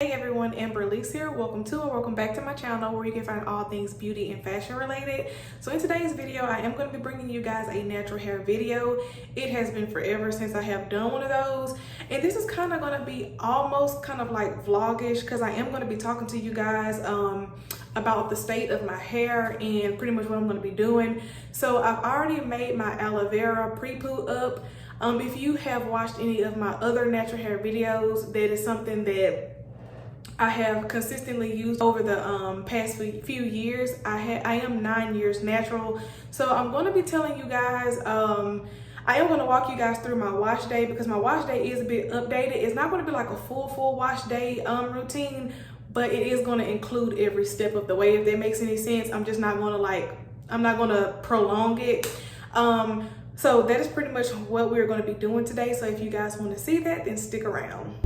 Hey everyone, amberalycee here. Welcome to and welcome back to my channel where you can find all things beauty and fashion related. So in today's video, I am going to be bringing you guys a natural hair video. It has been forever since I have done one of those. And this is kind of going to be almost kind of like vlogish because I am going to be talking to you guys about the state of my hair and pretty much what I'm going to be doing. So I've already made my aloe vera pre-poo up. If you have watched any of my other natural hair videos, that is something that I have consistently used over the past few years. I am 9 years natural, so I'm going to be telling you guys. I am going to walk you guys through my wash day because my wash day is a bit updated. It's not going to be like a full wash day routine, but it is going to include every step of the way. If that makes any sense, I'm just not going to I'm not going to prolong it. So that is pretty much what we're going to be doing today. So if you guys want to see that, then stick around.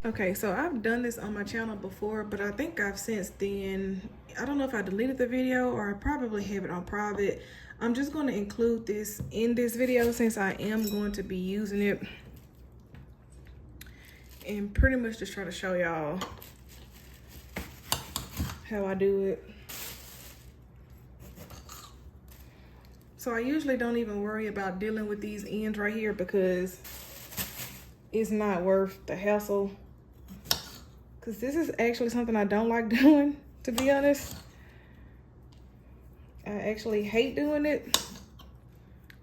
Okay, so I've done this on my channel before, but I think I've since then, I don't know if I deleted the video or I probably have it on private. I'm just going to include this in this video since I am going to be using it and pretty much just try to show y'all how I do it. So I usually don't even worry about dealing with these ends right here because it's not worth the hassle. Because this is actually something I don't like doing, to be honest. I actually hate doing it,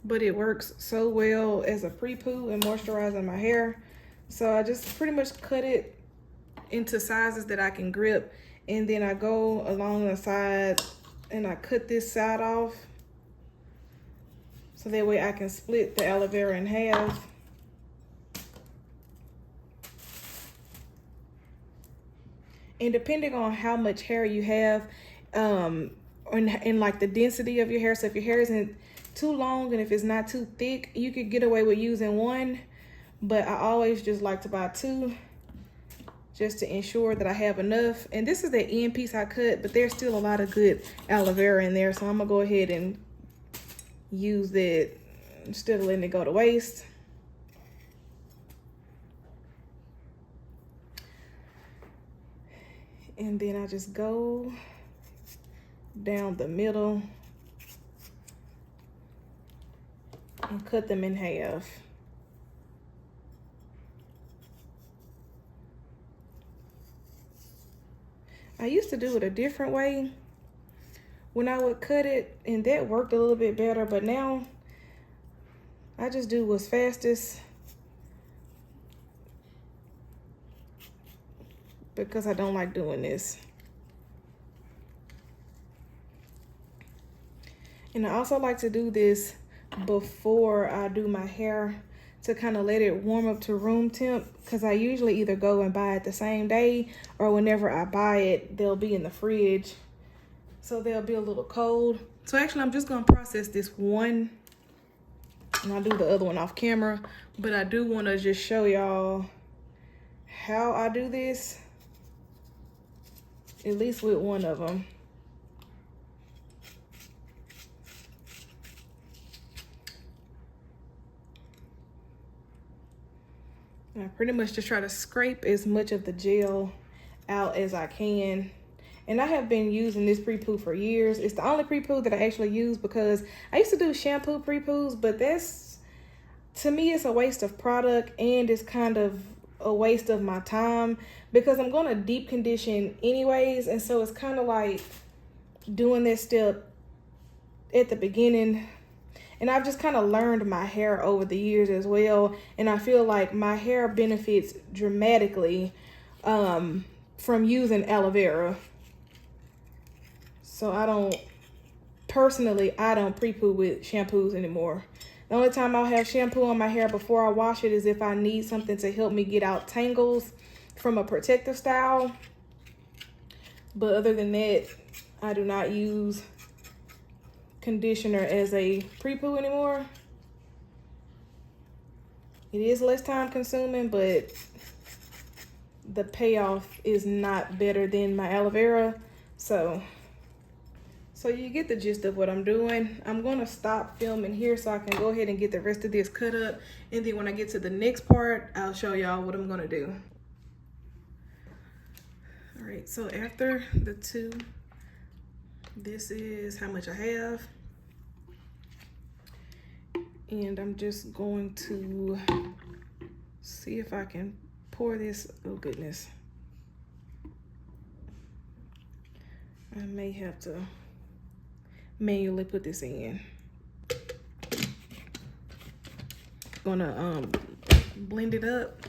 but it works so well as a pre-poo and moisturizing my hair. So I just pretty much cut it into sizes that I can grip. And then I go along the side and I cut this side off. So that way I can split the aloe vera in half. And depending on how much hair you have, and like the density of your hair, so if your hair isn't too long and if it's not too thick, you could get away with using one. But I always just like to buy two just to ensure that I have enough. And this is the end piece I cut, but there's still a lot of good aloe vera in there. So I'm gonna go ahead and use that instead of letting it go to waste. And then I just go down the middle and cut them in half. I used to do it a different way when I would cut it, and that worked a little bit better, but now I just do what's fastest because I don't like doing this. And I also like to do this before I do my hair to kind of let it warm up to room temp, because I usually either go and buy it the same day or whenever I buy it, they'll be in the fridge. So they'll be a little cold. So actually I'm just gonna process this one and I'll do the other one off camera, but I do wanna just show y'all how I do this, at least with one of them. I pretty much just try to scrape as much of the gel out as I can. And I have been using this pre-poo for years. It's the only pre-poo that I actually use because I used to do shampoo pre-poos, but that's, to me, it's a waste of product and it's kind of a waste of my time because I'm going to deep condition anyways. And so it's kind of like doing this step at the beginning. And I've just kind of learned my hair over the years as well. And I feel like my hair benefits dramatically from using aloe vera. So I don't pre-poo with shampoos anymore. The only time I'll have shampoo on my hair before I wash it is if I need something to help me get out tangles from a protective style. But other than that, I do not use conditioner as a pre-poo anymore. It is less time consuming, but the payoff is not better than my aloe vera. So So you get the gist of what I'm doing. I'm gonna stop filming here so I can go ahead and get the rest of this cut up. And then when I get to the next part, I'll show y'all what I'm gonna do. All right, so after the 2, this is how much I have. And I'm just going to see if I can pour this. Oh goodness. I may have to manually put this in. Gonna blend it up.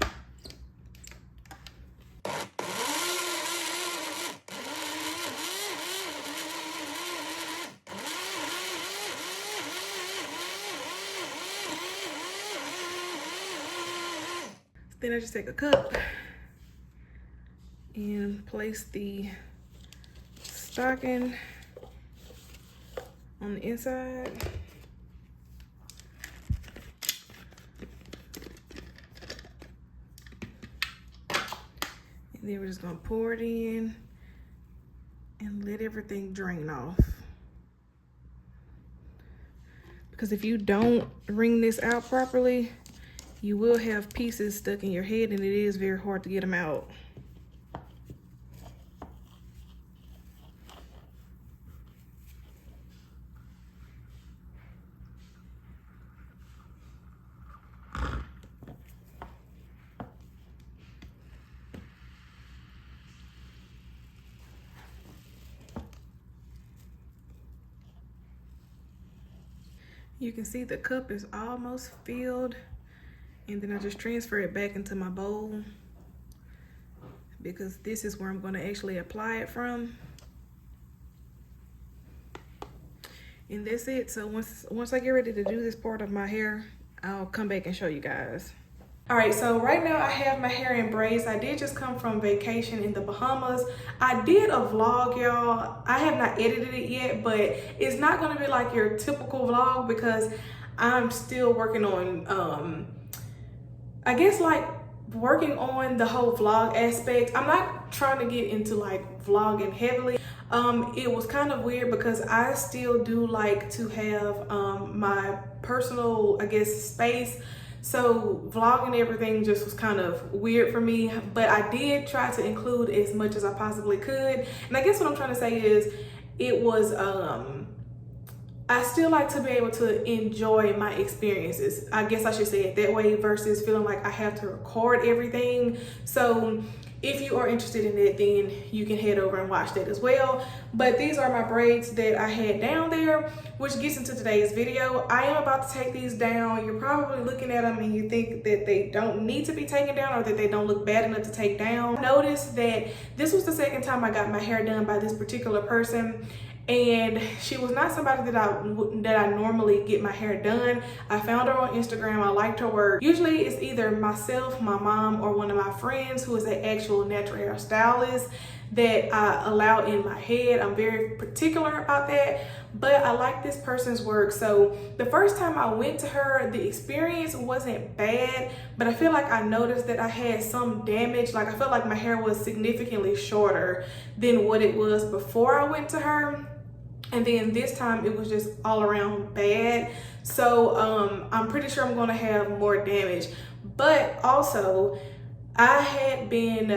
Then I just take a cup and place the stocking on the inside. And then we're just gonna pour it in and let everything drain off. Because if you don't wring this out properly, you will have pieces stuck in your head and it is very hard to get them out. You can see the cup is almost filled, and then I just transfer it back into my bowl because this is where I'm going to actually apply it from. And that's it. So once I get ready to do this part of my hair, I'll come back and show you guys. All right, so right now I have my hair in braids. I did just come from vacation in the Bahamas. I did a vlog, y'all. I have not edited it yet, but it's not gonna be like your typical vlog because I'm still working on, I guess like working on the whole vlog aspect. I'm not trying to get into like vlogging heavily. It was kind of weird because I still do like to have my personal, I guess, space. So vlogging everything just was kind of weird for me, but I did try to include as much as I possibly could. And I guess what I'm trying to say is it was, I still like to be able to enjoy my experiences. I guess I should say it that way versus feeling like I have to record everything. So if you are interested in that, then you can head over and watch that as well. But these are my braids that I had down there, which gets into today's video. I am about to take these down. You're probably looking at them and you think that they don't need to be taken down or that they don't look bad enough to take down. Notice that this was the second time I got my hair done by this particular person. And she was not somebody that I normally get my hair done. I found her on Instagram. I liked her work. Usually it's either myself, my mom, or one of my friends who is an actual natural hair stylist that I allow in my head. I'm very particular about that, but I like this person's work. So the first time I went to her, the experience wasn't bad, but I feel like I noticed that I had some damage. Like I felt like my hair was significantly shorter than what it was before I went to her. And then this time it was just all around bad. So I'm pretty sure I'm gonna have more damage. But also I had been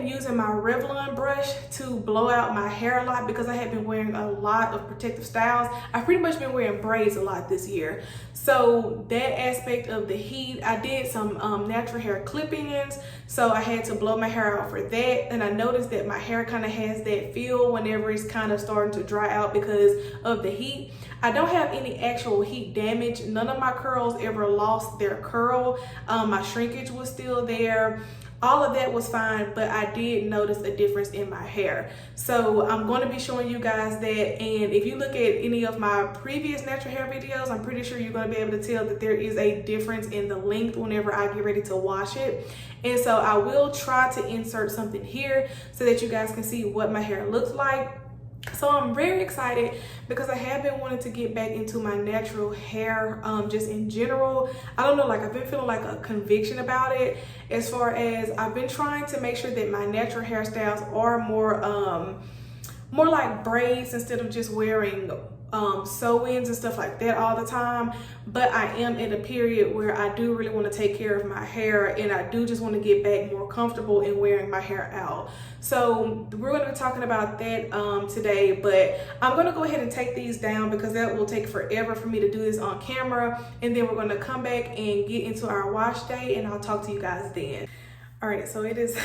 using my Revlon brush to blow out my hair a lot because I had been wearing a lot of protective styles. I've pretty much been wearing braids a lot this year. So that aspect of the heat, I did some natural hair clip-ins, so I had to blow my hair out for that. And I noticed that my hair kind of has that feel whenever it's kind of starting to dry out because of the heat. I don't have any actual heat damage. None of my curls ever lost their curl. My shrinkage was still there. All of that was fine, but I did notice a difference in my hair. So I'm going to be showing you guys that. And if you look at any of my previous natural hair videos, I'm pretty sure you're going to be able to tell that there is a difference in the length whenever I get ready to wash it. And so I will try to insert something here so that you guys can see what my hair looks like. So I'm very excited because I have been wanting to get back into my natural hair just in general. I don't know, like I've been feeling like a conviction about it, as far as I've been trying to make sure that my natural hairstyles are more like braids instead of just wearing sew-ins and stuff like that all the time. But I am in a period where I do really want to take care of my hair, and I do just want to get back more comfortable in wearing my hair out. So we're going to be talking about that today, but I'm going to go ahead and take these down because that will take forever for me to do this on camera, and then we're going to come back and get into our wash day, and I'll talk to you guys then. All right, so it is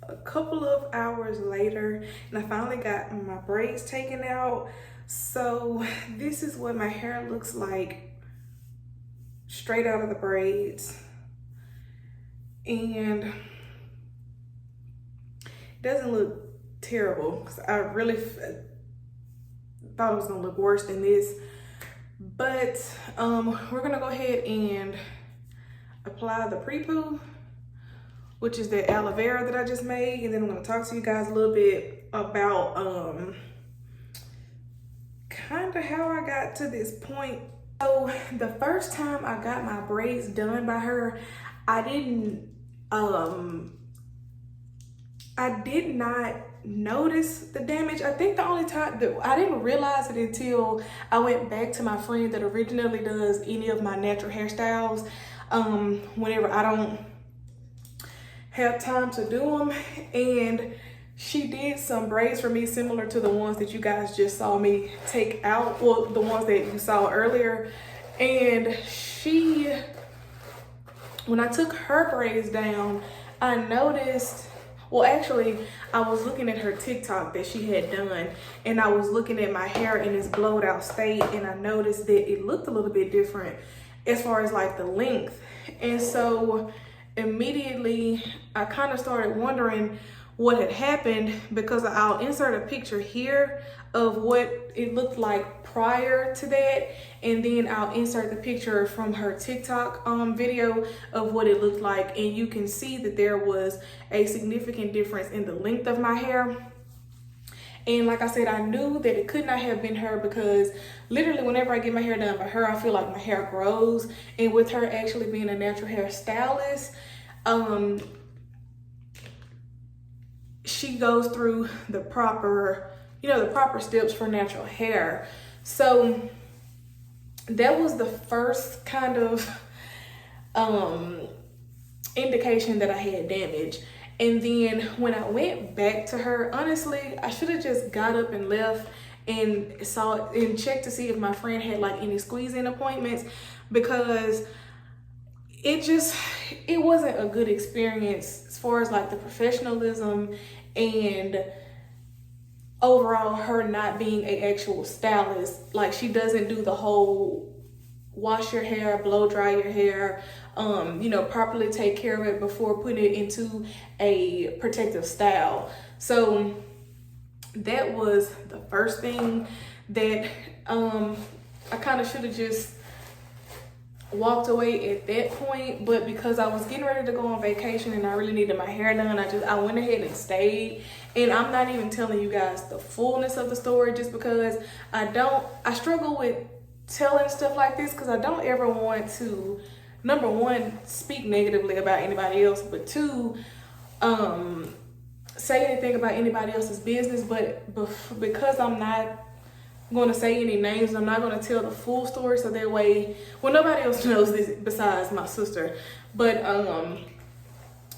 a couple of hours later, and I finally got my braids taken out. So this is what my hair looks like straight out of the braids, and it doesn't look terrible because I really thought it was gonna look worse than this. But we're gonna go ahead and apply the pre-poo, which is the aloe vera that I just made, and then I'm gonna talk to you guys a little bit about kind of how I got to this point. So the first time I got my braids done by her, I did not notice the damage. I think the only time that I didn't realize it until I went back to my friend that originally does any of my natural hairstyles whenever I don't have time to do them, and she did some braids for me similar to the ones that you guys just saw me take out, well, the ones that you saw earlier. And when I took her braids down, I noticed, well, actually, I was looking at her TikTok that she had done, and I was looking at my hair in its blowed out state, and I noticed that it looked a little bit different as far as like the length. And so immediately I kind of started wondering what had happened, because I'll insert a picture here of what it looked like prior to that, and then I'll insert the picture from her TikTok video of what it looked like, and you can see that there was a significant difference in the length of my hair. And like I said, I knew that it could not have been her, because literally whenever I get my hair done by her, I feel like my hair grows. And with her actually being a natural hair stylist, she goes through the proper, the proper steps for natural hair. So that was the first kind of indication that I had damage. And then when I went back to her, honestly, I should have just got up and left and checked to see if my friend had like any squeeze-in appointments, because it wasn't a good experience as far as like the professionalism and overall her not being an actual stylist. Like, she doesn't do the whole wash your hair, blow dry your hair, properly take care of it before putting it into a protective style. So that was the first thing that I kind of should have just walked away at that point. But because I was getting ready to go on vacation and I really needed my hair done, I went ahead and stayed. And I'm not even telling you guys the fullness of the story, just because I struggle with telling stuff like this, because I don't ever want to, number one, speak negatively about anybody else, but two, say anything about anybody else's business. But because I'm not going to say any names, I'm not going to tell the full story, so that way, well, nobody else knows this besides my sister. But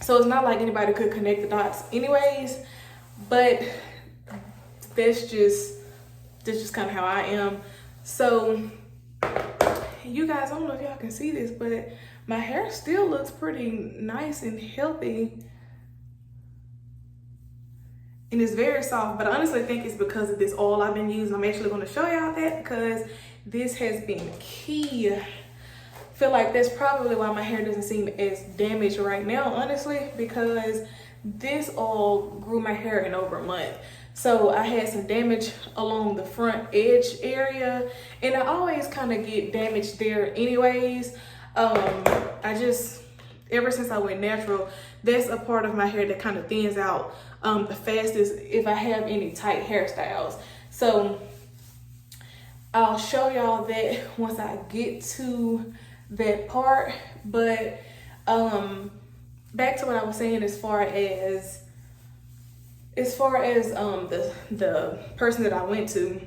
so it's not like anybody could connect the dots anyways. But that's just kind of how I am. So you guys, I don't know if y'all can see this, but my hair still looks pretty nice and healthy, and it's very soft. But I honestly think it's because of this oil I've been using. I'm actually going to show y'all that, because this has been key. I feel like that's probably why my hair doesn't seem as damaged right now, honestly, because this oil grew my hair in over a month. So I had some damage along the front edge area, and I always kind of get damage there anyways. Ever since I went natural, that's a part of my hair that kind of thins out the fastest if I have any tight hairstyles. So I'll show y'all that once I get to that part. But back to what I was saying as far as as far as the person that I went to,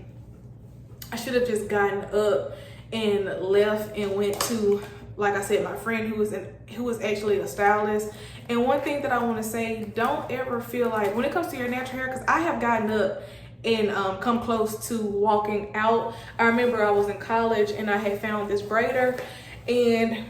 I should have just gotten up and left and went to, like I said, my friend who was actually a stylist. And one thing that I want to say, don't ever feel like, when it comes to your natural hair, because I have gotten up and come close to walking out. I remember I was in college and I had found this braider and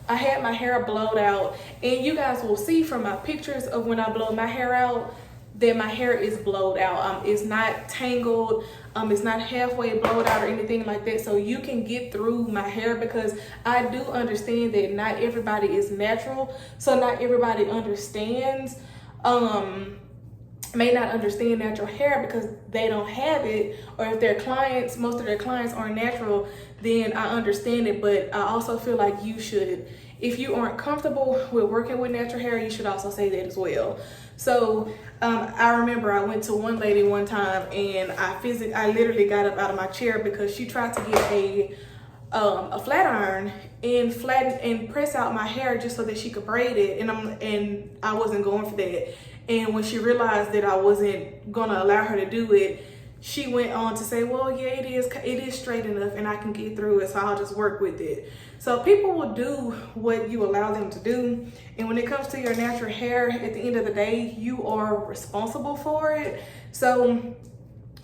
I had my hair blowed out, and you guys will see from my pictures of when I blow my hair out that my hair is blowed out. It's not tangled, it's not halfway blowed out or anything like that, so you can get through my hair, because I do understand that not everybody is natural, so not everybody understands, may not understand natural hair because they don't have it, or if their clients, most of their clients aren't natural, then I understand it. But I also feel like you should, if you aren't comfortable with working with natural hair, you should also say that as well. So I remember I went to one lady one time and I literally got up out of my chair because she tried to get a flat iron and flatten and press out my hair just so that she could braid it, and I wasn't going for that. And when she realized that I wasn't gonna allow her to do it, she went on to say, well, yeah, it is straight enough and I can get through it, so I'll just work with it. So people will do what you allow them to do. And when it comes to your natural hair, at the end of the day, you are responsible for it. So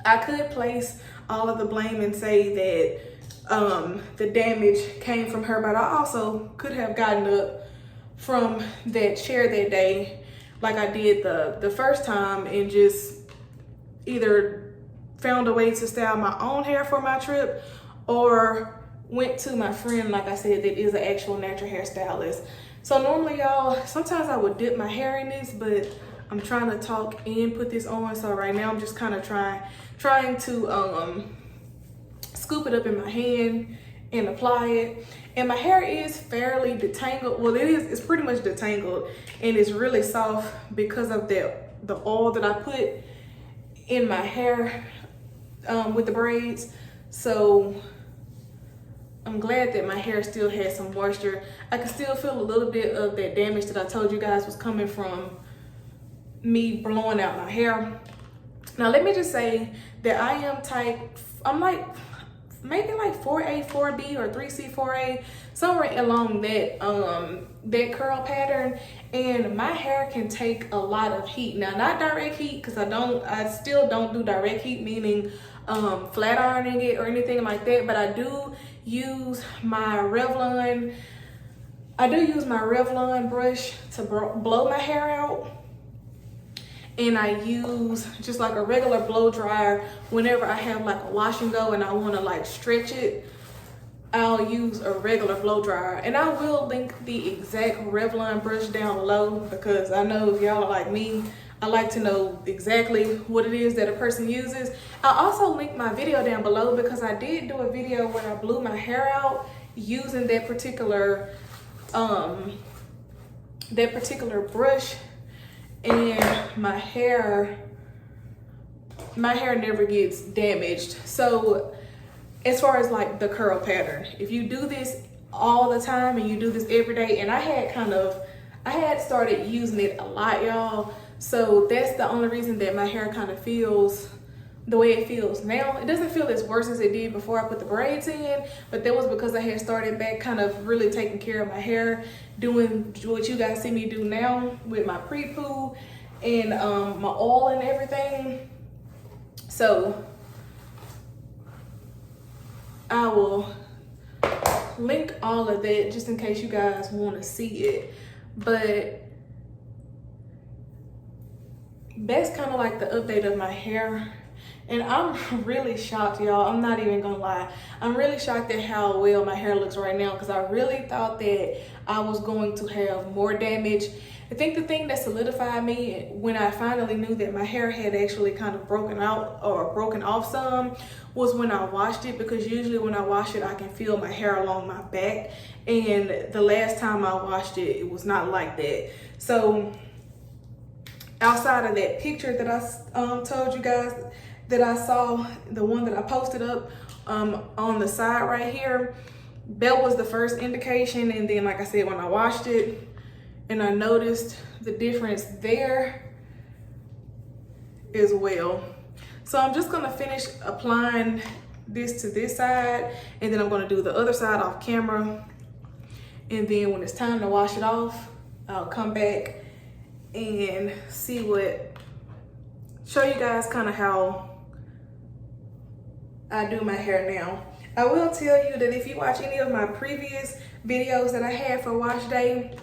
I could place all of the blame and say that the damage came from her, but I also could have gotten up from that chair that day like I did the first time and just either found a way to style my own hair for my trip, or went to my friend, like I said, that is an actual natural hairstylist. So normally, y'all, sometimes I would dip my hair in this, but I'm trying to talk and put this on, so right now I'm just kind of trying to scoop it up in my hand and apply it. And my hair is fairly detangled. Well, it's pretty much detangled, and it's really soft because of the oil that I put in my hair with the braids. So I'm glad that my hair still has some moisture. I can still feel a little bit of that damage that I told you guys was coming from me blowing out my hair. Now let me just say that I am I'm like maybe like 4A, 4B, or 3C, 4A, somewhere along that curl pattern, and my hair can take a lot of heat. Now, not direct heat, because I still don't do direct heat, meaning flat ironing it or anything like that, but I do use my Revlon brush to blow my hair out. And I use just like a regular blow dryer whenever I have like a wash and go and I want to like stretch it. I'll use a regular blow dryer, and I will link the exact Revlon brush down below, because I know if y'all are like me, I like to know exactly what it is that a person uses. I'll also link my video down below, because I did do a video where I blew my hair out using that particular brush, and my hair never gets damaged. So as far as like the curl pattern, if you do this all the time and you do this every day, and I had started using it a lot, y'all, so that's the only reason that my hair kind of feels the way it feels now. It doesn't feel as worse as it did before I put the braids in, but that was because I had started back kind of really taking care of my hair, doing what you guys see me do now with my pre-poo and my oil and everything. So I will link all of that just in case you guys want to see it, but that's kind of like the update of my hair. And I'm really shocked, y'all. I'm not even gonna lie. I'm really shocked at how well my hair looks right now, because I really thought that I was going to have more damage. I think the thing that solidified me when I finally knew that my hair had actually kind of broken out or broken off some was when I washed it, because usually when I wash it, I can feel my hair along my back. And the last time I washed it, it was not like that. So outside of that picture that I told you guys that I saw, the one that I posted up on the side right here, that was the first indication. And then, like I said, when I washed it and I noticed the difference there, as well. So I'm just gonna finish applying this to this side, and then I'm gonna do the other side off camera. And then when it's time to wash it off, I'll come back and show you guys kind of how I do my hair now. I will tell you that if you watch any of my previous videos that I had for wash day,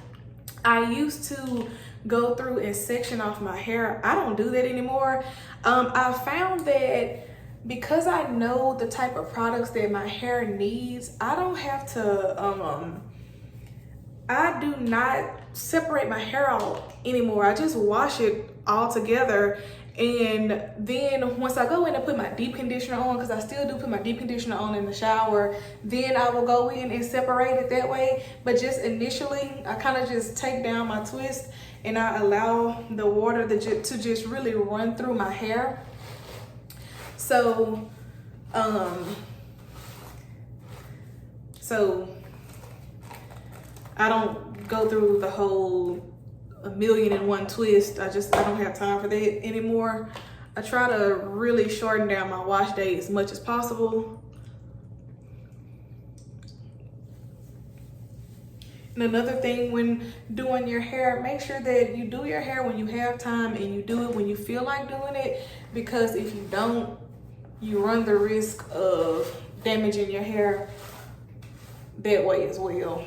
I used to go through and section off my hair. I don't do that anymore. I found that because I know the type of products that my hair needs, I don't have to, I do not separate my hair out anymore. I just wash it all together. And then once I go in and put my deep conditioner on, because I still do put my deep conditioner on in the shower, then I will go in and separate it that way. But just initially, I kind of just take down my twist and I allow the water to just really run through my hair. So, I don't go through the whole 1,000,001 twist. I don't have time for that anymore. I try to really shorten down my wash day as much as possible. And another thing when doing your hair, make sure that you do your hair when you have time and you do it when you feel like doing it, because if you don't, you run the risk of damaging your hair that way as well.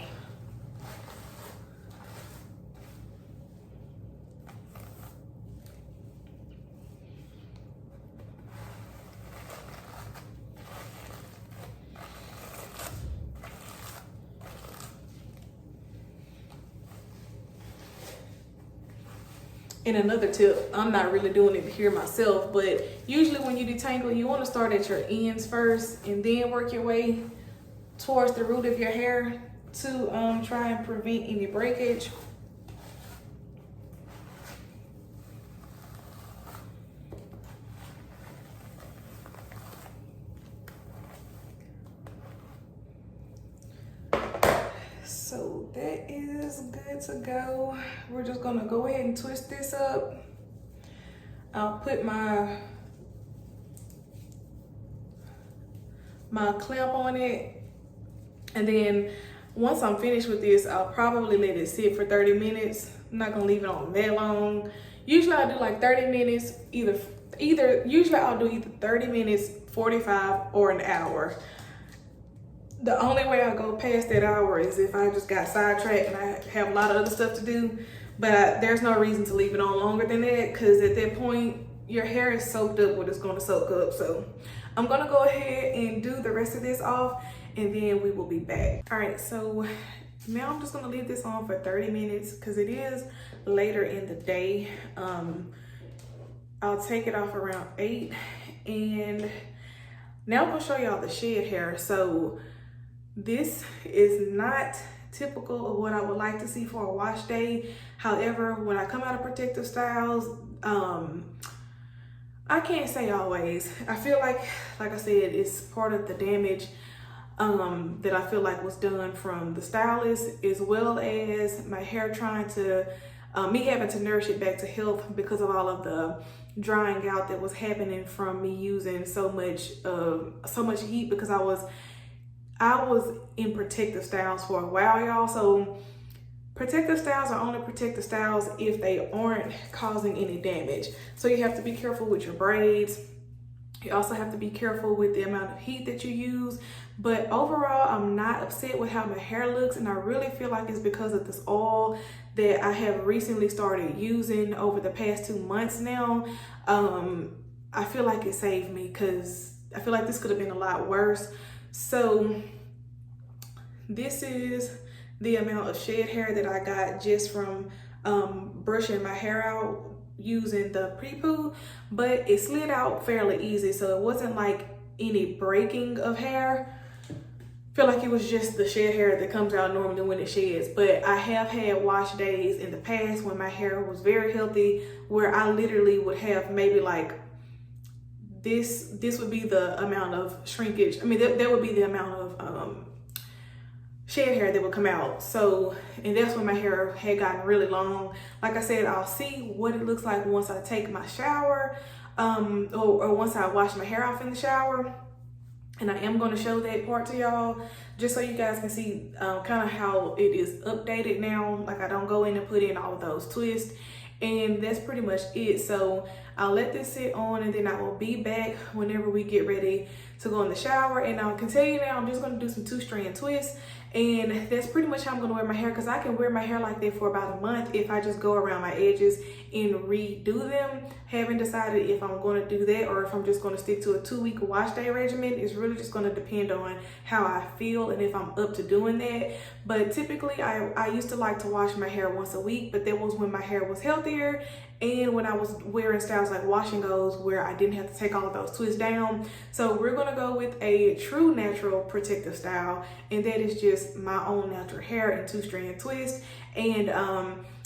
And another tip, I'm not really doing it here myself, but usually when you detangle, you want to start at your ends first and then work your way towards the root of your hair to try and prevent any breakage. So that is good to go. We're just gonna go ahead and twist this up. I'll put my clamp on it, and then once I'm finished with this, I'll probably let it sit for 30 minutes. I'm not gonna leave it on that long. Usually I do like 30 minutes, usually I'll do either 30 minutes, 45, or an hour. The only way I go past that hour is if I just got sidetracked and I have a lot of other stuff to do. But there's no reason to leave it on longer than that, because at that point, your hair is soaked up what it's going to soak up. So I'm going to go ahead and do the rest of this off, and then we will be back. All right, so now I'm just going to leave this on for 30 minutes because it is later in the day. I'll take it off around 8, and now I'm going to show y'all the shed hair. So this is not typical of what I would like to see for a wash day. However, when I come out of protective styles, I can't say always. I feel like I said, it's part of the damage that I feel like was done from the stylist, as well as my hair trying to, me having to nourish it back to health because of all of the drying out that was happening from me using so much heat, because I was in protective styles for a while, y'all. So protective styles are only protective styles if they aren't causing any damage. So you have to be careful with your braids. You also have to be careful with the amount of heat that you use. But overall, I'm not upset with how my hair looks, and I really feel like it's because of this oil that I have recently started using over the past 2 months now. I feel like it saved me, because I feel like this could have been a lot worse. So this is the amount of shed hair that I got just from brushing my hair out using the pre-poo, but it slid out fairly easy, so it wasn't like any breaking of hair. I feel like it was just the shed hair that comes out normally when it sheds. But I have had wash days in the past when my hair was very healthy, where I literally would have maybe like this would be the amount of shrinkage. I mean, that would be the amount of shed hair that would come out. So, and that's when my hair had gotten really long. Like I said, I'll see what it looks like once I take my shower. or once I wash my hair off in the shower. And I am going to show that part to y'all just so you guys can see kind of how it is updated now. Like I don't go in and put in all of those twists, and that's pretty much it. So I'll let this sit on, and then I will be back whenever we get ready to go in the shower. And I can tell you now, I'm just going to do some 2-strand twists, and that's pretty much how I'm going to wear my hair, because I can wear my hair like that for about a month if I just go around my edges and redo them. Haven't decided if I'm going to do that or if I'm just going to stick to a 2-week wash day regimen. It's really just going to depend on how I feel and if I'm up to doing that. But typically I used to like to wash my hair once a week, but that was when my hair was healthier and when I was wearing styles like wash and goes where I didn't have to take all of those twists down. So we're going to go with a true natural protective style, and that is just my own natural hair and 2-strand twist. And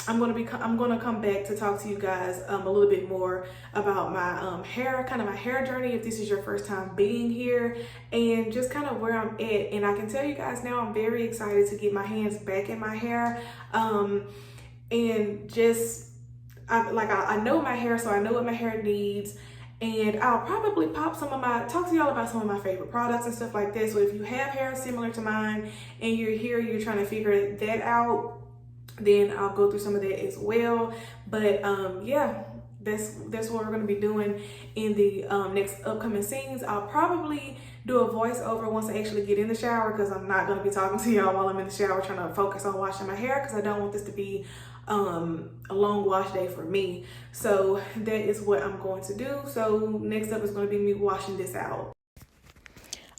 I'm gonna come back to talk to you guys a little bit more about my hair, kind of my hair journey, if this is your first time being here, and just kind of where I'm at. And I can tell you guys now, I'm very excited to get my hands back in my hair, and just I know my hair, so I know what my hair needs. And I'll probably talk to y'all about some of my favorite products and stuff like that. So if you have hair similar to mine and you're trying to figure that out, then I'll go through some of that as well. But yeah, that's what we're going to be doing in the next upcoming scenes. I'll probably do a voiceover once I actually get in the shower, because I'm not going to be talking to y'all while I'm in the shower trying to focus on washing my hair, because I don't want this to be a long wash day for me. So that is what I'm going to do. So next up is going to be me washing this out.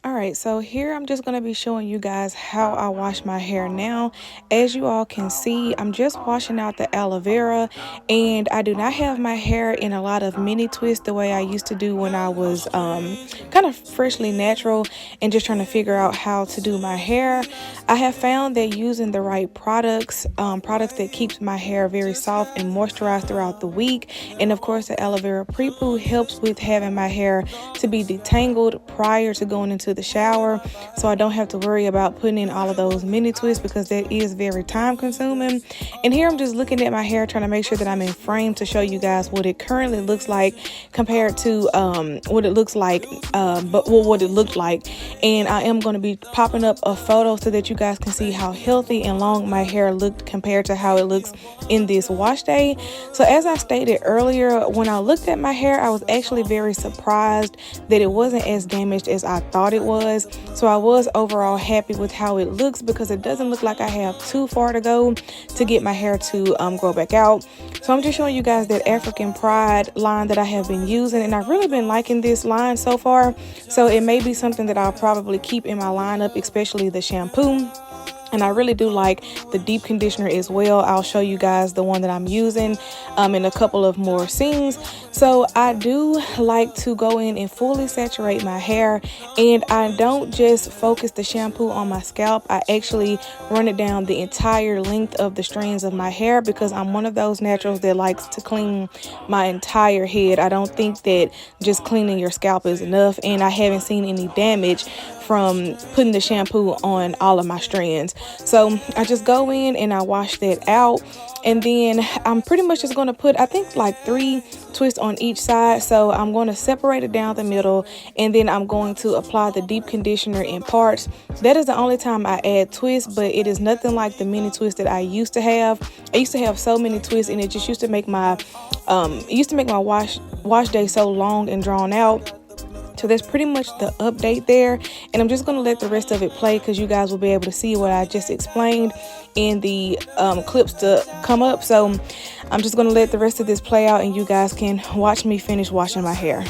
All right, so here I'm just going to be showing you guys how I wash my hair now. As you all can see, I'm just washing out the aloe vera, and I do not have my hair in a lot of mini twists the way I used to do when I was kind of freshly natural and just trying to figure out how to do my hair. I have found that using the right products that keeps my hair very soft and moisturized throughout the week, and of course the aloe vera pre-poo helps with having my hair to be detangled prior to going into the shower, so I don't have to worry about putting in all of those mini twists, because that is very time consuming. And here I'm just looking at my hair, trying to make sure that I'm in frame to show you guys what it currently looks like compared to what it looked like. And I am going to be popping up a photo so that you guys can see how healthy and long my hair looked compared to how it looks in this wash day. So as I stated earlier, when I looked at my hair, I was actually very surprised that it wasn't as damaged as I thought it was. So I was overall happy with how it looks, because it doesn't look like I have too far to go to get my hair to grow back out. So I'm just showing you guys that African Pride line that I have been using, and I've really been liking this line so far. So it may be something that I'll probably keep in my lineup, especially the shampoo. And I really do like the deep conditioner as well. I'll show you guys the one that I'm using in a couple of more scenes. So I do like to go in and fully saturate my hair, and I don't just focus the shampoo on my scalp. I actually run it down the entire length of the strands of my hair, because I'm one of those naturals that likes to clean my entire head. I don't think that just cleaning your scalp is enough, and I haven't seen any damage from putting the shampoo on all of my strands. So I just go in and I wash that out, and then I'm pretty much just going to put, I think, like 3 twists on each side. So I'm going to separate it down the middle, and then I'm going to apply the deep conditioner in parts. That is the only time I add twists, but it is nothing like the mini twists that I used to have. I used to have so many twists, and it just used to make my wash day so long and drawn out. So that's pretty much the update there, and I'm just going to let the rest of it play, because you guys will be able to see what I just explained in the clips to come up. So I'm just going to let the rest of this play out, and you guys can watch me finish washing my hair.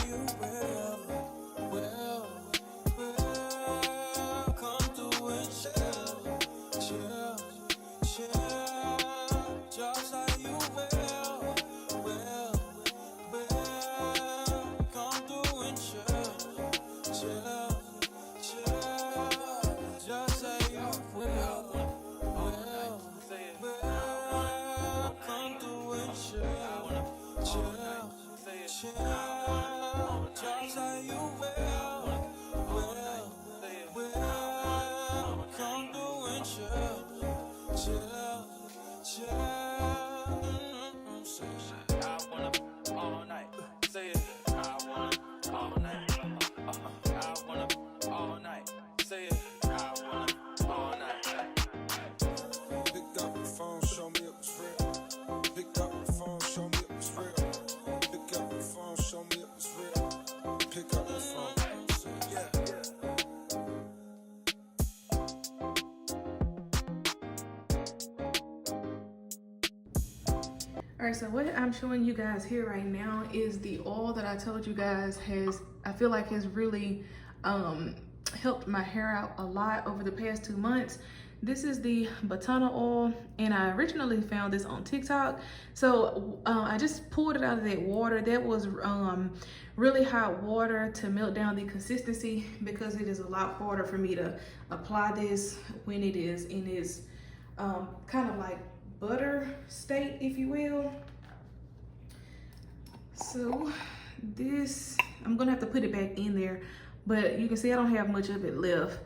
All right, so what I'm showing you guys here right now is the oil that I told you guys I feel like has really helped my hair out a lot over the past 2 months. This is the Botana oil, and I originally found this on TikTok. So I just pulled it out of that water. That was really hot water to melt down the consistency, because it is a lot harder for me to apply this when it is in its kind of like butter state, if you will. So this, I'm gonna have to put it back in there, but you can see I don't have much of it left,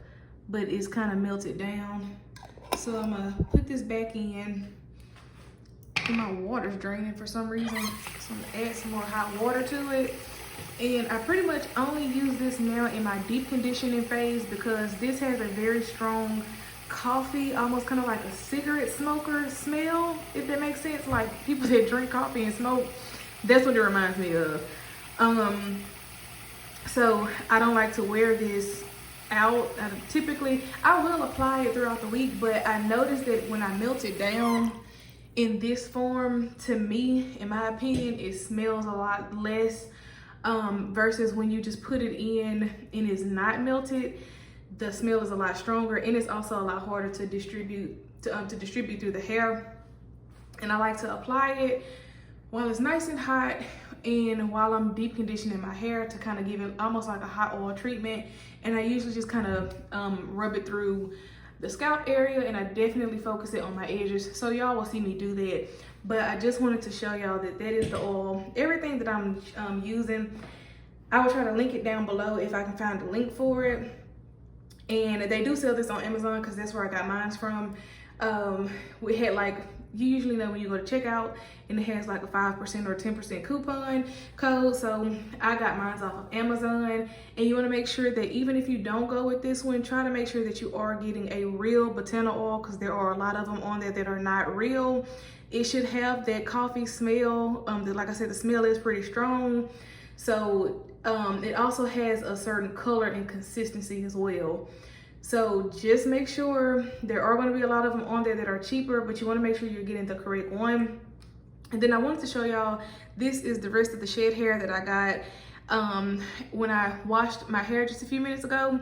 but it's kind of melted down. So I'm gonna put this back in, and my water's draining for some reason, so I'm gonna add some more hot water to it. And I pretty much only use this now in my deep conditioning phase, because this has a very strong coffee, almost kind of like a cigarette smoker smell, if that makes sense. Like people that drink coffee and smoke, that's what it reminds me of. So I don't like to wear this out. Typically I will apply it throughout the week, but I noticed that when I melt it down in this form, to me, in my opinion, it smells a lot less versus when you just put it in and it's not melted. The smell is a lot stronger, and it's also a lot harder to distribute through the hair. And I like to apply it while it's nice and hot, and while I'm deep conditioning my hair, to kind of give it almost like a hot oil treatment. And I usually just kind of rub it through the scalp area, and I definitely focus it on my edges. So y'all will see me do that. But I just wanted to show y'all that that is the oil. Everything that I'm using, I will try to link it down below if I can find a link for it. And they do sell this on Amazon, because that's where I got mine from. We had, like, you usually know when you go to checkout and it has like a 5% or 10% coupon code. So I got mine off of Amazon. And you want to make sure that even if you don't go with this one, try to make sure that you are getting a real Botana oil, because there are a lot of them on there that are not real. It should have that coffee smell. Like I said, the smell is pretty strong. So it also has a certain color and consistency as well. So just make sure, there are going to be a lot of them on there that are cheaper, but you want to make sure you're getting the correct one. And then I wanted to show y'all, this is the rest of the shed hair that I got when I washed my hair just a few minutes ago.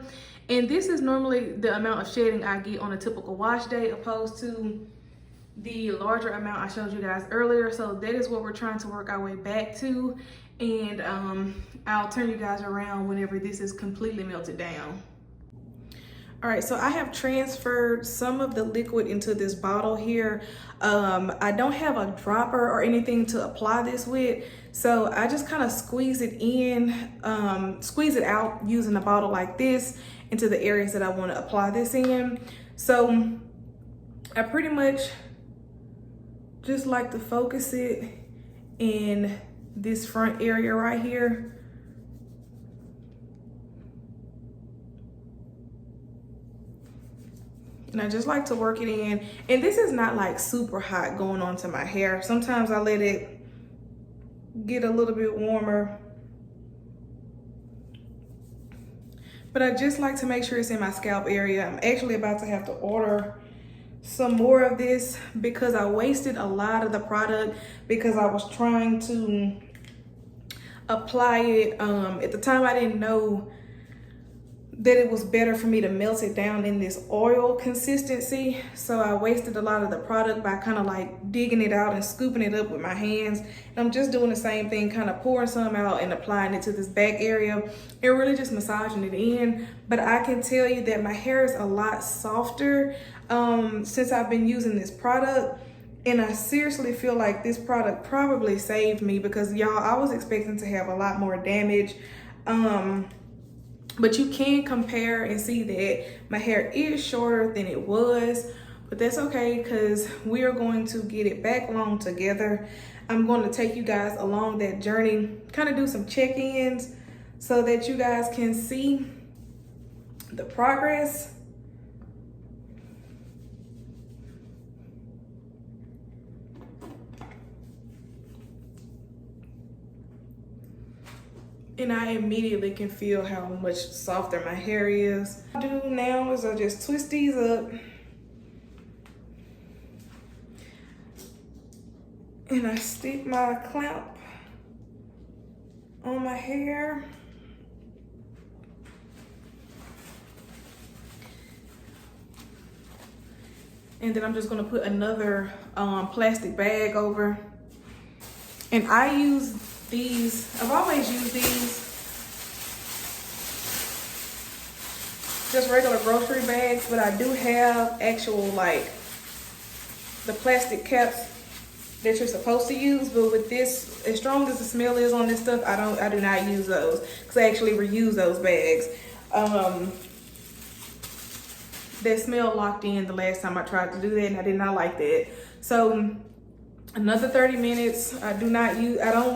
And this is normally the amount of shedding I get on a typical wash day, opposed to the larger amount I showed you guys earlier. So that is what we're trying to work our way back to. And I'll turn you guys around whenever this is completely melted down. All right, so I have transferred some of the liquid into this bottle here. I don't have a dropper or anything to apply this with, so I just kind of squeeze it in, squeeze it out using a bottle like this into the areas that I want to apply this in. So I pretty much just like to focus it in this front area right here. And I just like to work it in. And this is not like super hot going onto my hair. Sometimes I let it get a little bit warmer. But I just like to make sure it's in my scalp area. I'm actually about to have to order some more of this, because I wasted a lot of the product because I was trying to apply it. At the time, I didn't know that it was better for me to melt it down in this oil consistency. So I wasted a lot of the product by kind of like digging it out and scooping it up with my hands. And I'm just doing the same thing, kind of pouring some out and applying it to this back area and really just massaging it in. But I can tell you that my hair is a lot softer since I've been using this product. And I seriously feel like this product probably saved me, because y'all, I was expecting to have a lot more damage. But you can compare and see that my hair is shorter than it was, but that's okay, because we are going to get it back long together. I'm going to take you guys along that journey, kind of do some check-ins so that you guys can see the progress. And I immediately can feel how much softer my hair is. What I do now is I just twist these up And I stick my clamp on my hair. And then I'm just gonna put another plastic bag over. And I use these, I've always used these, just regular grocery bags, but I do have actual like the plastic caps that you're supposed to use. But with this, as strong as the smell is on this stuff, I do not use those because I actually reuse those bags. That smell locked in the last time I tried to do that, and I did not like that. So another 30 minutes. I don't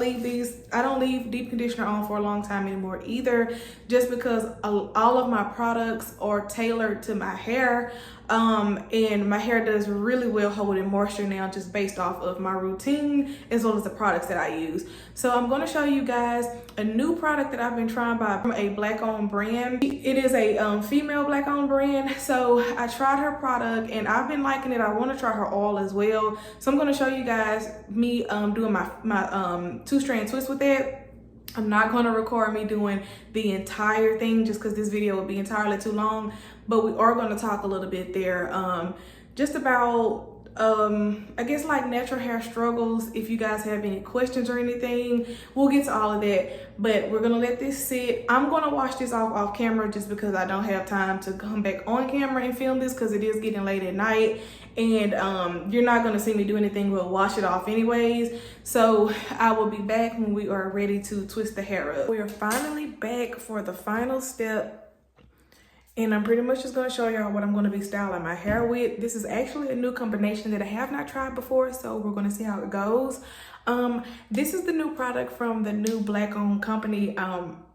leave deep conditioner on for a long time anymore either, just because all of my products are tailored to my hair. And my hair does really well holding moisture now, just based off of my routine as well as the products that I use. So I'm going to show you guys a new product that I've been trying from a black owned brand. It is a female black owned brand. So I tried her product and I've been liking it. I want to try her oil as well. So I'm going to show you guys me doing my 2-strand twist with it. I'm not going to record me doing the entire thing just because this video would be entirely too long, but we are going to talk a little bit there just about I guess like natural hair struggles. If you guys have any questions or anything, we'll get to all of that, but we're gonna let this sit. I'm gonna wash this off camera just because I don't have time to come back on camera and film this because it is getting late at night, and you're not gonna see me do anything but wash it off anyways. So I will be back when we are ready to twist the hair up. We are finally back for the final step. And I'm pretty much just gonna show y'all what I'm gonna be styling my hair with. This is actually a new combination that I have not tried before, so we're gonna see how it goes. This is the new product from the new black owned company,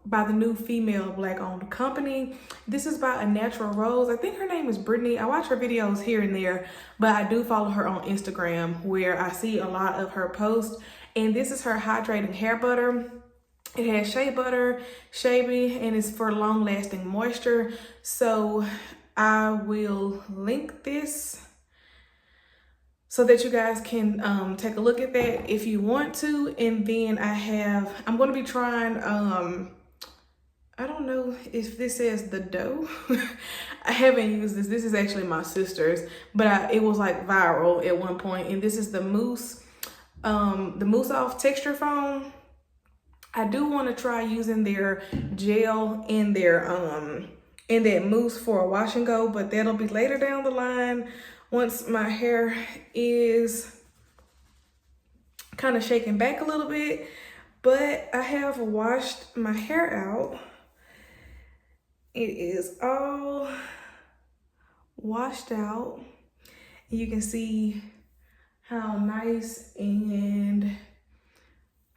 by the new female black owned company. This is by A Natural Rose. I think her name is Brittany. I watch her videos here and there, but I do follow her on Instagram where I see a lot of her posts. And this is her hydrating hair butter. It has shea butter, shavy, and it's for long lasting moisture. So I will link this so that you guys can take a look at that if you want to. And then I'm going to be trying, I don't know if this says the dough. I haven't used this. This is actually my sister's, but it was like viral at one point. And this is the Mousse Off Texture Foam. I do want to try using their gel in their in that mousse for a wash and go, but that'll be later down the line once my hair is kind of shaking back a little bit. But I have washed my hair out. It is all washed out. You can see how nice and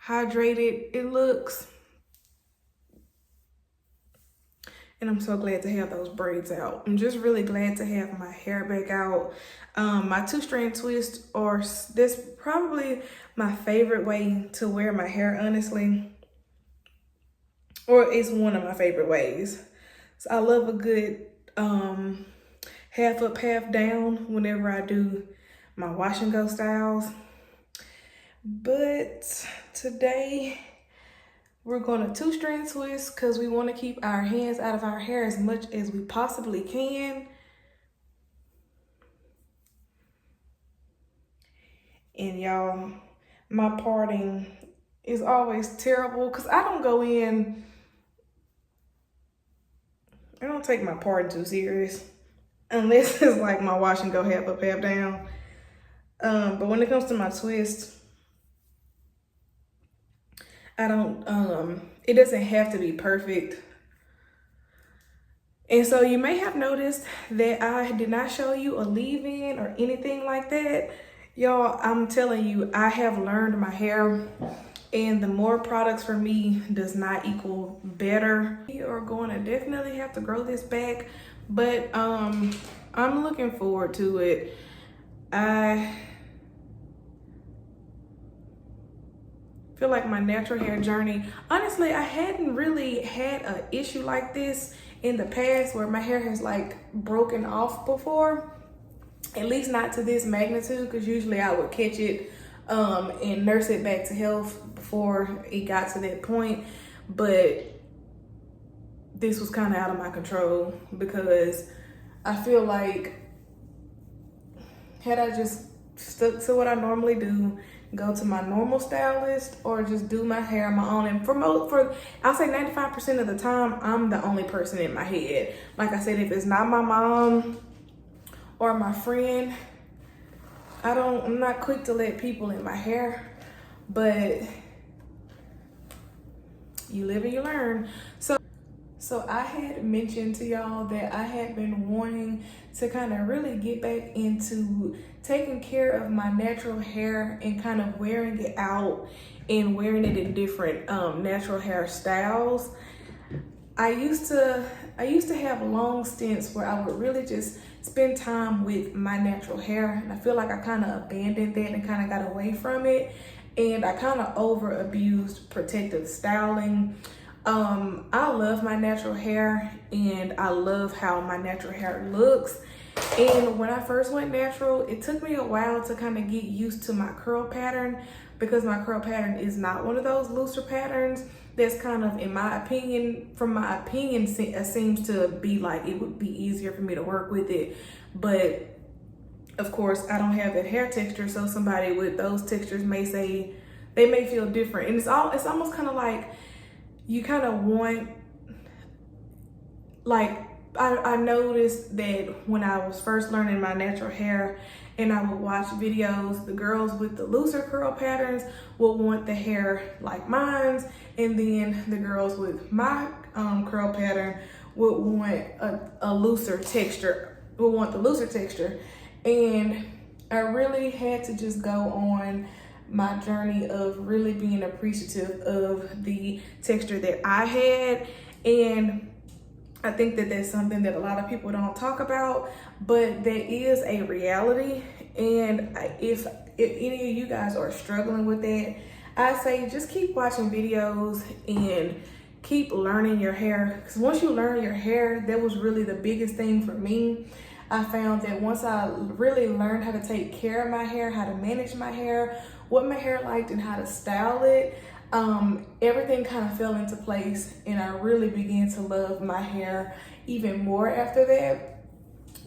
hydrated it looks. And I'm so glad to have those braids out. I'm just really glad to have my hair back out. My 2-strand twist, that's probably my favorite way to wear my hair, honestly. Or it's one of my favorite ways. So I love a good half up, half down whenever I do my wash and go styles. But today we're going to 2-strand twist because we want to keep our hands out of our hair as much as we possibly can. And y'all, my parting is always terrible because I don't take my parting too serious unless it's like my wash and go half up, half down. But when it comes to my twist, it doesn't have to be perfect. And so you may have noticed that I did not show you a leave-in or anything like that. Y'all, I'm telling you, I have learned my hair, and the more products for me does not equal better. We are going to definitely have to grow this back, but I'm looking forward to it. I feel like my natural hair journey, honestly, I hadn't really had an issue like this in the past where my hair has like broken off before, at least not to this magnitude, because usually I would catch it and nurse it back to health before it got to that point. But this was kind of out of my control, because I feel like had I just stuck to what I normally do, go to my normal stylist, or just do my hair on my own. And I'll say 95% of the time, I'm the only person in my head. Like I said, if it's not my mom or my friend, I'm not quick to let people in my hair, but you live and you learn. So I had mentioned to y'all that I had been wanting to kind of really get back into taking care of my natural hair and kind of wearing it out and wearing it in different natural hair styles. I used to have long stints where I would really just spend time with my natural hair, and I feel like I kind of abandoned that and kind of got away from it, and I kind of over abused protective styling. I love my natural hair, and I love how my natural hair looks. And when I first went natural, it took me a while to kind of get used to my curl pattern, because my curl pattern is not one of those looser patterns that's kind of, in my opinion, seems to be like it would be easier for me to work with it. But of course, I don't have that hair texture, so somebody with those textures may say they may feel different. And it's almost kind of like you kind of want, like, I noticed that when I was first learning my natural hair and I would watch videos, the girls with the looser curl patterns will want the hair like mine's, and then the girls with my curl pattern would want a looser texture, would want the looser texture. And I really had to just go on my journey of really being appreciative of the texture that I had. And I think that that's something that a lot of people don't talk about, but that is a reality. And if any of you guys are struggling with that, I say just keep watching videos and keep learning your hair. Because once you learn your hair, that was really the biggest thing for me. I found that once I really learned how to take care of my hair, how to manage my hair, what my hair liked, and how to style it, everything kind of fell into place, and I really began to love my hair even more after that.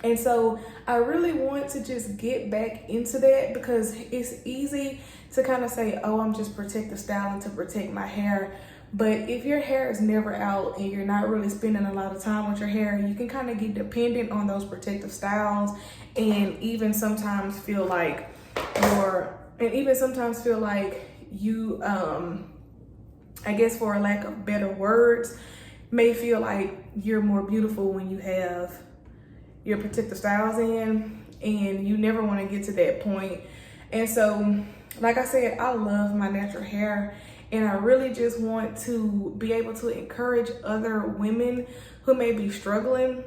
And so I really want to just get back into that, because it's easy to kind of say, oh, I'm just protective styling to protect my hair. But if your hair is never out and you're not really spending a lot of time with your hair, you can kind of get dependent on those protective styles, and even sometimes feel like you, I guess for a lack of better words, may feel like you're more beautiful when you have your protective styles in, and you never want to get to that point. And so, like I said, I love my natural hair, and I really just want to be able to encourage other women who may be struggling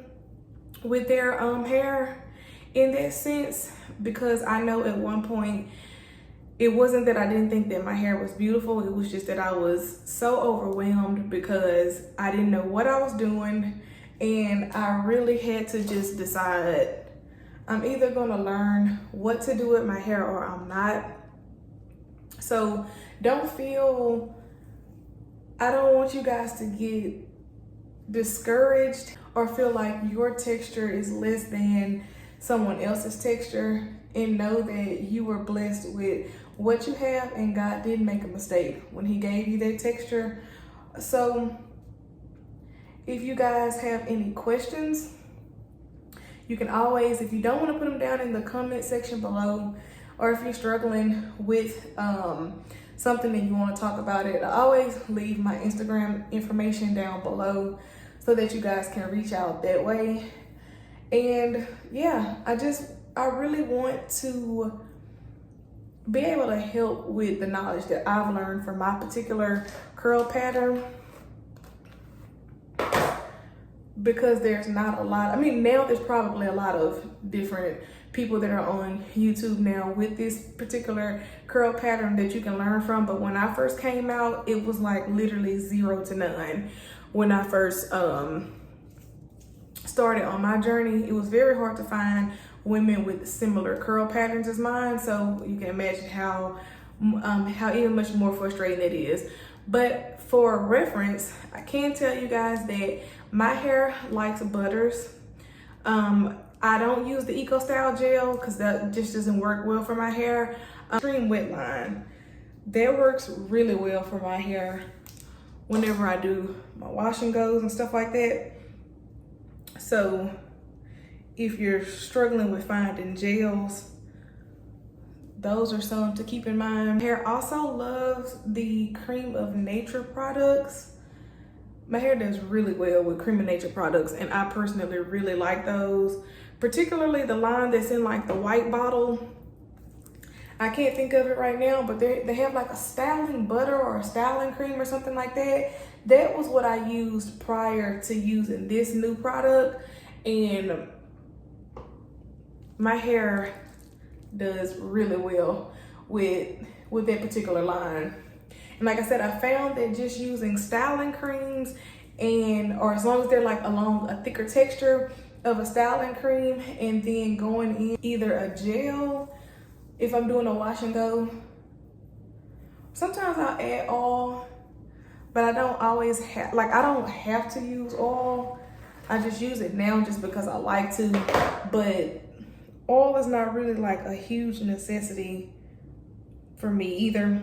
with their hair in that sense, because I know at one point, it wasn't that I didn't think that my hair was beautiful. It was just that I was so overwhelmed because I didn't know what I was doing. And I really had to just decide, I'm either going to learn what to do with my hair or I'm not. So I don't want you guys to get discouraged or feel like your texture is less than someone else's texture, and know that you were blessed with what you have, and God didn't make a mistake when He gave you that texture. So if you guys have any questions, you can always, if you don't want to put them down in the comment section below, or if you're struggling with something and you want to talk about it, I always leave my Instagram information down below so that you guys can reach out that way. And yeah, I really want to be able to help with the knowledge that I've learned from my particular curl pattern, because there's not a lot. I mean, now there's probably a lot of different people that are on YouTube now with this particular curl pattern that you can learn from. But when I first came out, it was like literally 0 to none. When I first started on my journey, it was very hard to find women with similar curl patterns as mine. So you can imagine how how even much more frustrating it is. But for reference, I can tell you guys that my hair likes butters. I don't use the Eco Style gel because that just doesn't work well for my hair. Extreme Wet Line, that works really well for my hair whenever I do my wash and goes and stuff like that. So if you're struggling with finding gels, those are some to keep in mind. Hair also loves the Cream of Nature products. My hair does really well with Cream of Nature products, and I personally really like those, particularly the line that's in like the white bottle. I can't think of it right now, but they have like a styling butter or a styling cream or something like that. That was what I used prior to using this new product, and my hair does really well with that particular line. And like I said, I found that just using styling creams, or as long as they're like along a thicker texture of a styling cream, and then going in either a gel if I'm doing a wash and go. Sometimes I'll add oil, but I don't always have, like I don't have to use oil. I just use it now just because I like to, but oil is not really like a huge necessity for me either.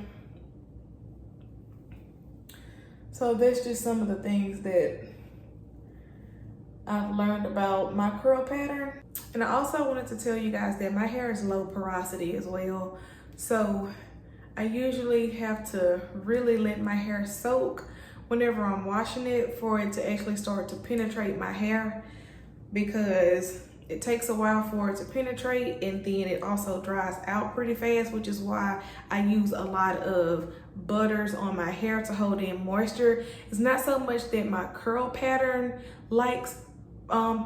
So that's just some of the things that I've learned about my curl pattern. And I also wanted to tell you guys that my hair is low porosity as well. So I usually have to really let my hair soak whenever I'm washing it for it to actually start to penetrate my hair, because it takes a while for it to penetrate, and then it also dries out pretty fast, which is why I use a lot of butters on my hair to hold in moisture. It's not so much that my curl pattern likes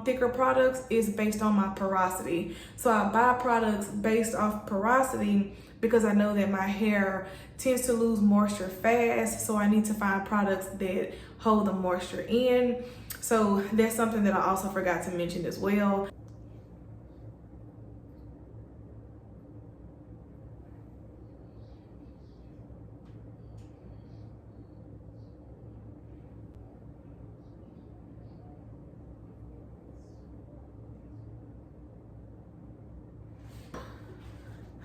thicker products, is based on my porosity. So I buy products based off porosity because I know that my hair tends to lose moisture fast, so I need to find products that hold the moisture in. So that's something that I also forgot to mention as well.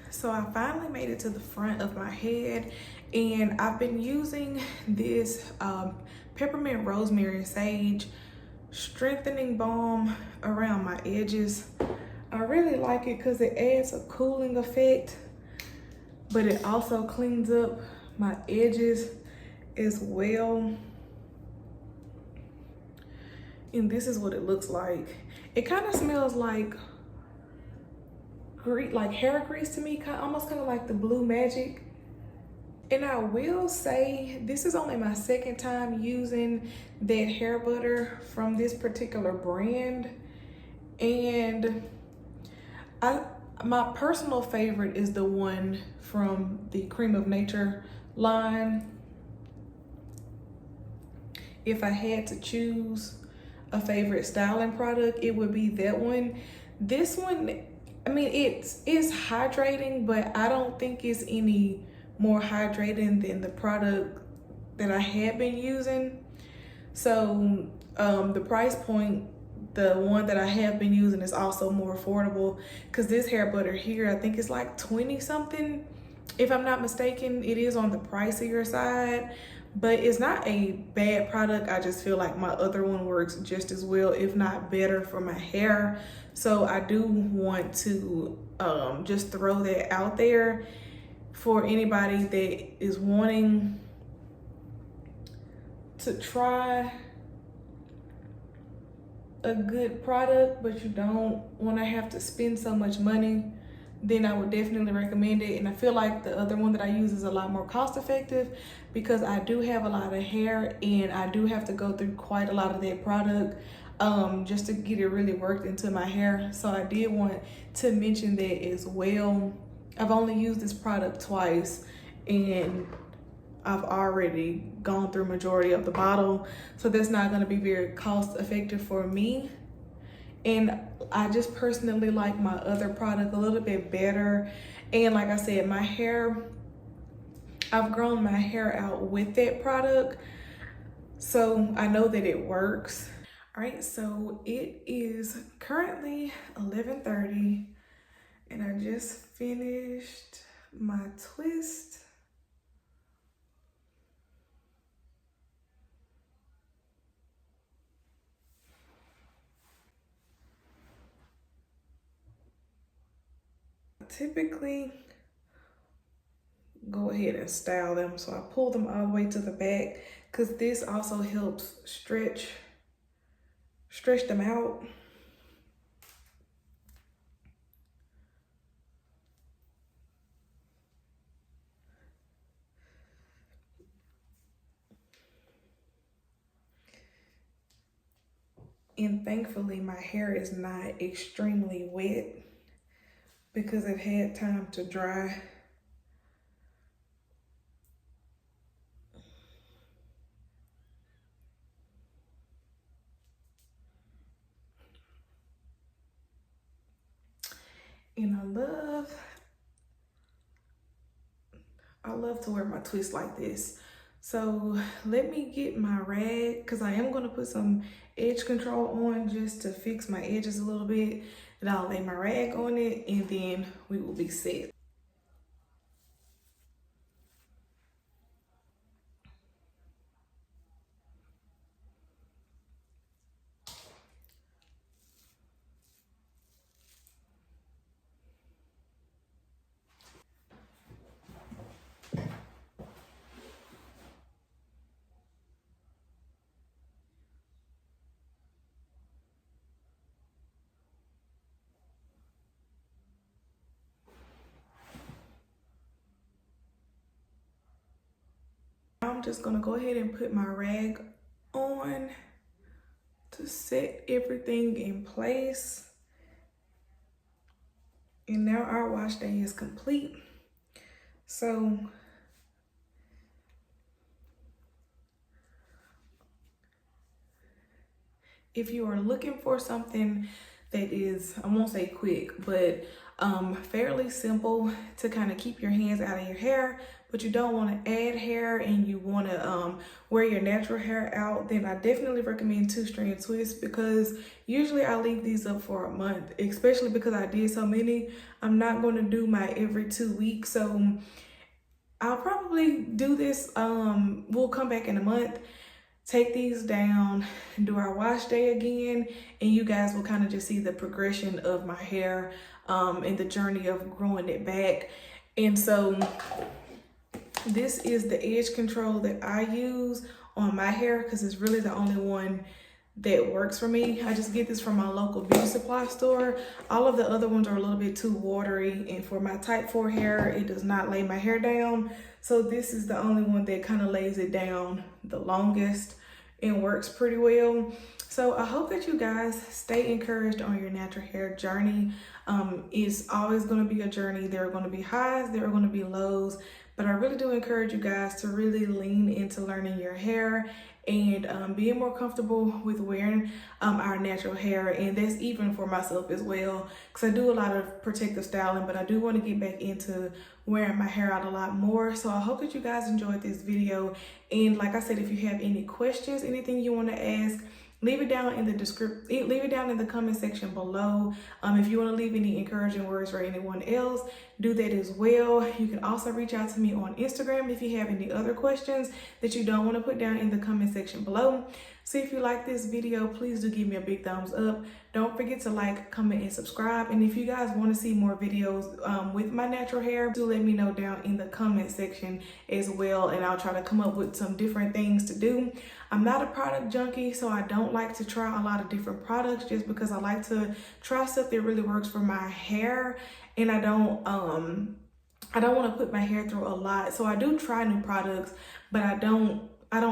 So I finally made it to the front of my head, and I've been using this peppermint rosemary and sage strengthening balm around my edges. I really like it because it adds a cooling effect, but it also cleans up my edges as well. And this is what it looks like. It kind of smells like hair grease to me, almost kind of like the Blue Magic. And I will say this is only my second time using that hair butter from this particular brand, and my personal favorite is the one from the Cream of Nature line. If I had to choose a favorite styling product, it would be that one. This one, I mean, it's hydrating, but I don't think it's any more hydrating than the product that I had been using. So the price point, the one that I have been using, is also more affordable, because this hair butter here, I think it's like 20 something. If I'm not mistaken, it is on the pricier side, but it's not a bad product. I just feel like my other one works just as well, if not better, for my hair. So I do want to just throw that out there for anybody that is wanting to try a good product, but you don't want to have to spend so much money. Then I would definitely recommend it. And I feel like the other one that I use is a lot more cost effective, because I do have a lot of hair and I do have to go through quite a lot of that product just to get it really worked into my hair. So I did want to mention that as well. I've only used this product twice, and I've already gone through majority of the bottle, so that's not going to be very cost effective for me. And I just personally like my other product a little bit better. And like I said, my hair I've grown my hair out with that product, so I know that it works. All right, so it is currently 11:30 and I just finished my twist. I typically go ahead and style them, so I pull them all the way to the back because this also helps stretch them out. And thankfully my hair is not extremely wet because it had time to dry. And I love to wear my twist like this. So let me get my rag because I am going to put some edge control on just to fix my edges a little bit. And I'll lay my rag on it and then we will be set. I'm just gonna go ahead and put my rag on to set everything in place. And now our wash day is complete. So if you are looking for something that is, I won't say quick, but fairly simple to kind of keep your hands out of your hair, but you don't want to add hair and you want to wear your natural hair out, then I definitely recommend 2-strand twists because usually I leave these up for a month, especially because I did so many. I'm not going to do my every 2 weeks, so I'll probably do this. We'll come back in a month, take these down, do our wash day again, and you guys will kind of just see the progression of my hair and the journey of growing it back. And so this is the edge control that I use on my hair because it's really the only one that works for me. I just get this from my local beauty supply store. All of the other ones are a little bit too watery, and for my type 4 hair, it does not lay my hair down. So this is the only one that kind of lays it down the longest and works pretty well. So I hope that you guys stay encouraged on your natural hair journey. It's always going to be a journey. There are going to be highs, there are going to be lows, but I really do encourage you guys to really lean into learning your hair and being more comfortable with wearing our natural hair. And that's even for myself as well, because I do a lot of protective styling, but I do want to get back into wearing my hair out a lot more. So I hope that you guys enjoyed this video. And like I said, if you have any questions, anything you want to ask, leave it down in the description, leave it down in the comment section below. If you want to leave any encouraging words for anyone else, do that as well. You can also reach out to me on Instagram if you have any other questions that you don't want to put down in the comment section below. So if you like this video, please do give me a big thumbs up. Don't forget to like, comment, and subscribe. And if you guys want to see more videos with my natural hair, do let me know down in the comment section as well. And I'll try to come up with some different things to do. I'm not a product junkie, so I don't like to try a lot of different products just because I like to try stuff that really works for my hair. And I don't want to put my hair through a lot. So I do try new products, but I don't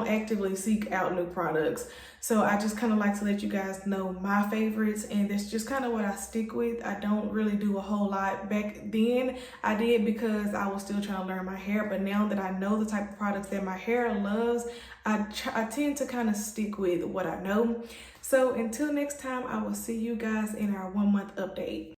actively seek out new products. So I just kind of like to let you guys know my favorites, and that's just kind of what I stick with. I don't really do a whole lot. Back then I did because I was still trying to learn my hair, but now that I know the type of products that my hair loves, I tend to kind of stick with what I know. So until next time, I will see you guys in our 1 month update.